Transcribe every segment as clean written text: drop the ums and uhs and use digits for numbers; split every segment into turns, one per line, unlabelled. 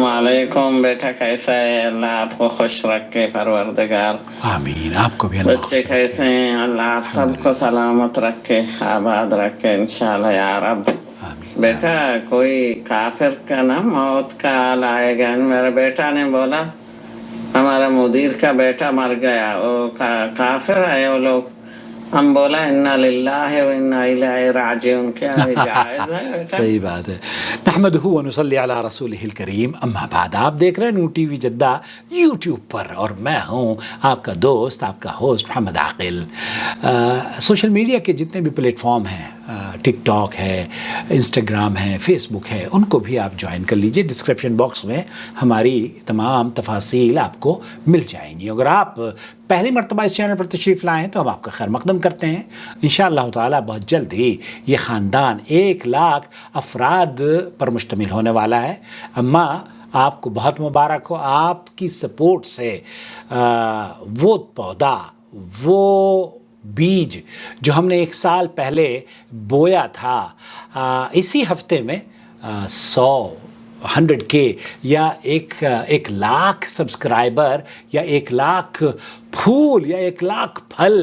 वालेकुम। बेटा कैसा है? अल्लाह आपको खुश रखे परवरदिगार।
आमीन। आपको भी अल्लाह
बच्चे
खुश
कैसे
रखे।
हैं? अल्लाह आप सबको सलामत रखे, आबाद रखे इंशाल्लाह या रब।
आमीन
बेटा
आमीन।
कोई काफिर का ना मौत का हाल आएगा। मेरे बेटा ने बोला हमारा मुदीर का बेटा मर गया, वो काफिर है वो लोग। हम बोला इन्ना लिल्लाहि व इन्ना इलैहि राजिऊन। क्या ये जायज है बेटा?
सही बात है। नहमदुहु व नुसल्ली अला रसूलिहिल करीम, अम्मा बाद। आप देख रहे हैं नू टीवी जद्दा यूट्यूब पर, और मैं हूँ आपका दोस्त, आपका होस्ट मोहम्मद आकिल। सोशल मीडिया के जितने भी प्लेटफॉर्म हैं, टिक टॉक है, इंस्टाग्राम है, फेसबुक है, उनको भी आप ज्वाइन कर लीजिए। डिस्क्रिप्शन बॉक्स में हमारी तमाम तफासील आपको मिल जाएंगी। अगर आप पहली मरतबा इस चैनल पर तशरीफ़ लाएँ तो हम आपका खैर मकदम करते हैं। इंशाअल्लाह ताला बहुत जल्द ही ये ख़ानदान 1 लाख अफराद पर मुश्तमिल होने वाला है। अम्मा आपको बहुत मुबारक हो। आपकी सपोर्ट से वो पौधा, वो बीज जो हमने 1 साल पहले बोया था, इसी हफ्ते में 100K या 1 लाख सब्सक्राइबर या 1 लाख फूल या 1 लाख फल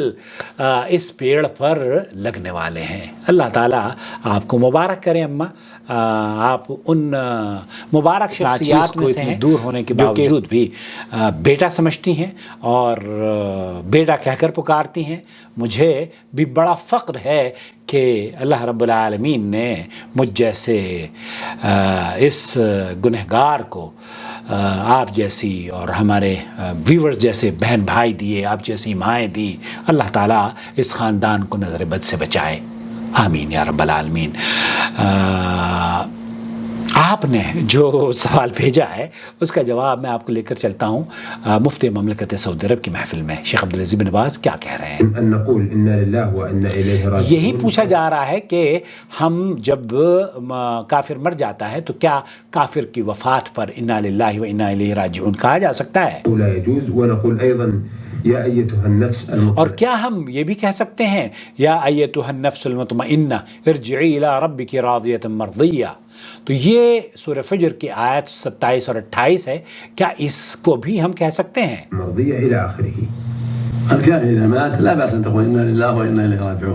इस पेड़ पर लगने वाले हैं। अल्लाह ताला आपको मुबारक करें अम्मा। आप उन मुबारक शख्सियात में से हैं दूर होने के बावजूद भी बेटा समझती हैं और बेटा कहकर पुकारती हैं। मुझे भी बड़ा फ़ख्र है कि अल्लाह रब्बुल आलमीन ने मुझ जैसे इस गुनहगार को आप जैसी और हमारे व्यूवर्स जैसे बहन भाई दिए, आप जैसी माएँ दी। अल्लाह ताला इस ख़ानदान को नज़र बद से बचाए। आमीन या रब्बल आलमीन। आपने जो सवाल भेजा है उसका जवाब मैं आपको लेकर चलता हूँ। मुफ्ती ममलकत सऊदी अरब की महफिल में शेख अब्दुल अज़ीज़ बिन बाज़ क्या कह रहे हैं? यही पूछा जा रहा है कि हम जब काफिर मर जाता है तो क्या काफिर की वफ़ात पर इन्ना लिल्लाहि व इन्ना इलैहि राजिऊन कहा जा सकता है? और क्या हम ये भी कह सकते हैं या अय्यतुहन नफ्सुल मुतमइन्ना इरजिई इला रब्बिकी रादियतन मर्दिया? तो ये सूरह फजर की आयत 27 और 28 है। क्या इसको भी हम कह सकते हैं?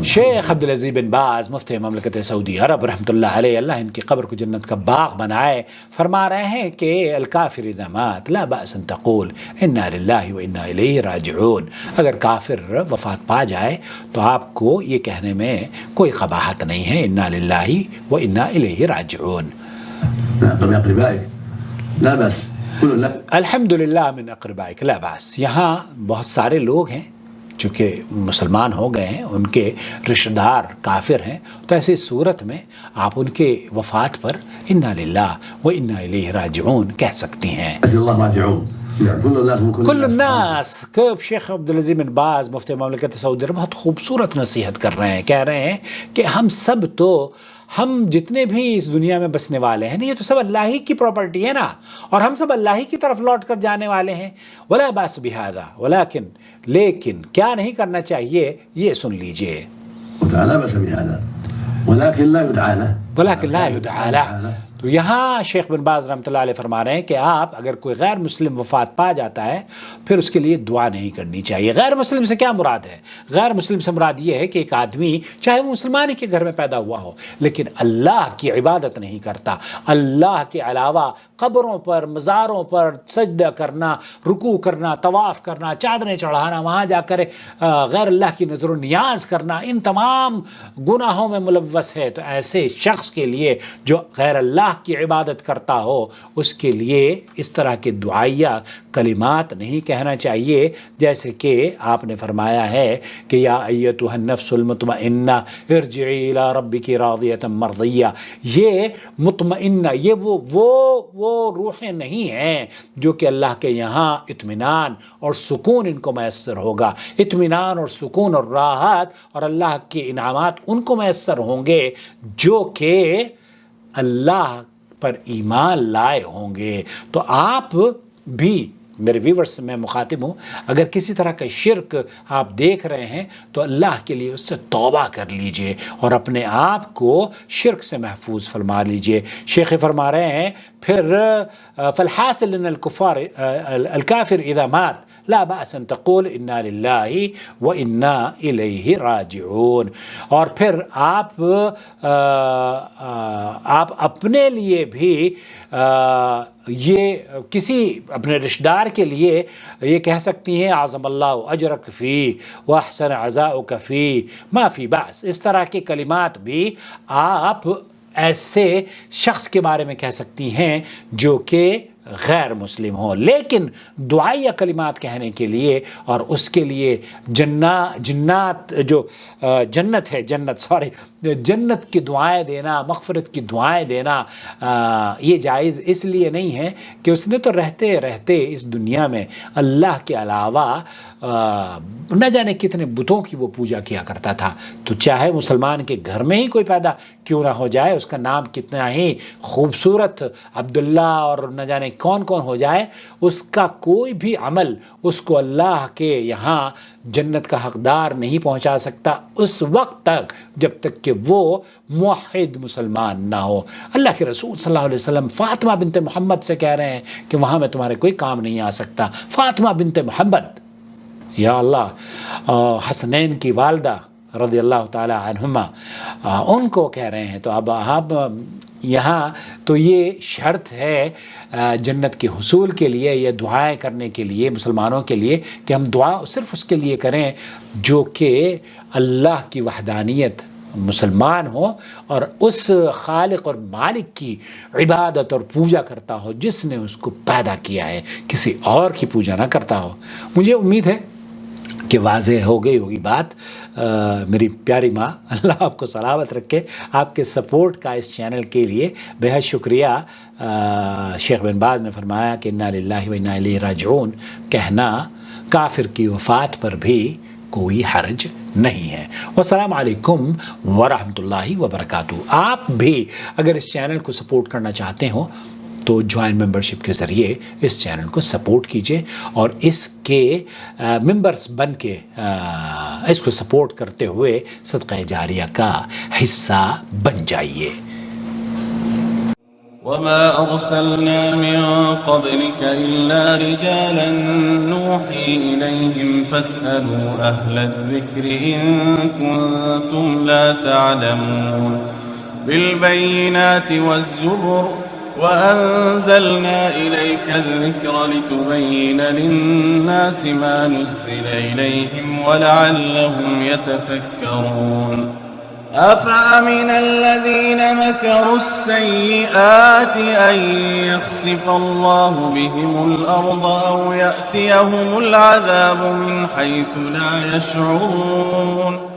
शेख अब्दुल अज़ीज़ बिन बाज़ मुफ्ती ममलकत सऊदी अरब रहमतुल्लाह अलैह, अल्लाह इनकी कब्र को जन्नत का बाग बनाए, फरमा रहे हैं कि अल काफिर इज़ा मात ला बअस अन तक़ूल इन्ना लिल्लाहि व इन्ना इलैहि राजिऊन। अगर काफिर वफ़ात पा जाए तो आपको ये कहने में कोई क़बाहत नहीं है, इन्ना लिल्लाहि व इन्ना इलैहि राजिऊन। अल्हम्दुलिल्लाह मिन अक़रबाइक ला बास। यहाँ बहुत सारे लोग हैं चूँकि मुसलमान हो गए हैं, उनके रिश्तेदार काफिर हैं, तो ऐसी सूरत में आप उनके वफ़ात पर इन्ना लिल्लाह व इन्ना इलैहि राजिऊन कह सकती हैं। कुल्लुन्नास। कब शेख अब्दुल अज़ीज़ बिन बाज़ मुफ्ती ममलकत सऊदी अरब बहुत खूबसूरत नसीहत कर रहे हैं। कह रहे हैं कि हम जितने भी इस दुनिया में बसने वाले हैं ना, ये तो सब अल्लाह ही की प्रॉपर्टी है ना, और हम सब अल्लाह ही की तरफ लौट कर जाने वाले हैं। वला बास बिहादा वलाकिन, लेकिन क्या नहीं करना चाहिए ये सुन लीजिए। वलाकिन ला युदआ लह। तो यहाँ शेख बिन बाज़ रहमतुल्लाह अलैह फरमा रहे हैं कि आप अगर कोई गैर मुस्लिम वफ़ात पा जाता है फिर उसके लिए दुआ नहीं करनी चाहिए। गैर मुस्लिम से क्या मुराद है? गैर मुस्लिम से मुराद ये है कि एक आदमी चाहे वो मुसलमान ही के घर में पैदा हुआ हो लेकिन अल्लाह की इबादत नहीं करता, अल्लाह के अलावा कब्रों पर, मज़ारों पर सजदा करना, रुकू करना, तवाफ़ करना, चादरें चढ़ाना, वहाँ जाकर गैर अल्लाह की नज़र नियाज करना, इन तमाम गुनाहों में मुलव्वस है। तो ऐसे शख्स के लिए जो गैर अल्लाह की इबादत करता हो उसके लिए इस तरह के दुआया कलिमात नहीं कहना चाहिए, जैसे कि आपने फरमाया है कि या अय्यतुहन नफ्सुल मुतमइन्ना इरजिई इला रब्बिकी रादियतन मर्दिया। ये मुतमइन्ना, ये वो रूहें नहीं हैं जो कि अल्लाह के यहाँ इत्मीनान और सुकून इनको मैसर होगा। इत्मीनान और सुकून और राहत और अल्लाह के इनामात उनको मैसर होंगे जो कि अल्लाह पर ईमान लाए होंगे। तो आप भी میرے ویورز سے میں مخاطب ہوں، اگر کسی طرح کا شرک آپ دیکھ رہے ہیں تو اللہ کے لیے اس سے توبہ کر لیجئے اور اپنے آپ کو شرک سے محفوظ فرما لیجئے۔ شیخ فرما رہے ہیں پھر فالحاصل ان الکافر اذا مات لا بأس ان تقول انا للہ و انا الیہ راجعون۔ اور پھر آپ اپنے لیے بھی یہ کسی اپنے رشتہ دار کے لیے یہ کہہ سکتی ہیں اعظم اللہ اجرک فی واحسن عزاؤک فی ما فی بأس۔ اس طرح کے کلمات بھی آپ ایسے شخص کے بارے میں کہہ سکتی ہیں جو کہ غیر مسلم ہو، لیکن دعائیہ کلمات کہنے کے لیے اور اس کے لیے جنت ہے جنت کی دعائیں دینا، مغفرت کی دعائیں دینا یہ جائز اس لیے نہیں ہے کہ اس نے تو رہتے رہتے اس دنیا میں اللہ کے علاوہ نہ جانے کتنے بتوں کی وہ پوجا کیا کرتا تھا، تو چاہے مسلمان کے گھر میں ہی کوئی پیدا کیوں نہ ہو جائے، اس کا نام کتنا ہی خوبصورت عبداللہ اور نہ جانے کون کون ہو جائے، اس کا کوئی بھی عمل اس کو اللہ کے یہاں جنت کا حقدار نہیں پہنچا سکتا اس وقت تک جب تک کہ وہ موحد مسلمان نہ ہو۔ اللہ کے رسول صلی اللہ علیہ وسلم فاطمہ بنت محمد سے کہہ رہے ہیں کہ وہاں میں تمہارے کوئی کام نہیں آ سکتا۔ فاطمہ بنت محمد، یا اللہ، حسنین کی والدہ رضی اللہ تعالی عنہما، ان کو کہہ رہے ہیں۔ تو اب آپ یہاں تو یہ شرط ہے جنت کے حصول کے لیے، یہ دعائیں کرنے کے لیے مسلمانوں کے لیے کہ ہم دعا صرف اس کے لیے کریں جو کہ اللہ کی وحدانیت مسلمان ہو اور اس خالق اور مالک کی عبادت اور پوجا کرتا ہو جس نے اس کو پیدا کیا ہے، کسی اور کی پوجا نہ کرتا ہو۔ مجھے امید ہے کہ واضح ہو گئی ہوگی بات۔ میری پیاری ماں اللہ آپ کو سلامت رکھے۔ آپ کے سپورٹ کا اس چینل کے لیے بہت شکریہ۔ شیخ بن باز نے فرمایا کہ انا للہ و انا الیہ راجعون کہنا کافر کی وفات پر بھی کوئی حرج نہیں ہے۔ والسلام علیکم ورحمۃ اللہ وبرکاتہ۔ آپ بھی اگر اس چینل کو سپورٹ کرنا چاہتے ہو تو جوائن ممبرشپ کے ذریعے اس چینل کو سپورٹ کیجئے اور اس کے ممبرز بن کے اس کو سپورٹ کرتے ہوئے صدقہ جاریہ کا حصہ بن جائیے۔
وما أرسلنا من قبلك إلا رجالا نوحي إليهم فاسألوا أهل الذكر إن كنتم لا تعلمون بالبينات والزبر وأنزلنا إليك الذكر لتبين للناس ما نزل إليهم ولعلهم يتفكرون أفأمن الذين مكروا السيئات أن يخسف الله بهم الأرض أو يأتيهم العذاب من حيث لا يشعرون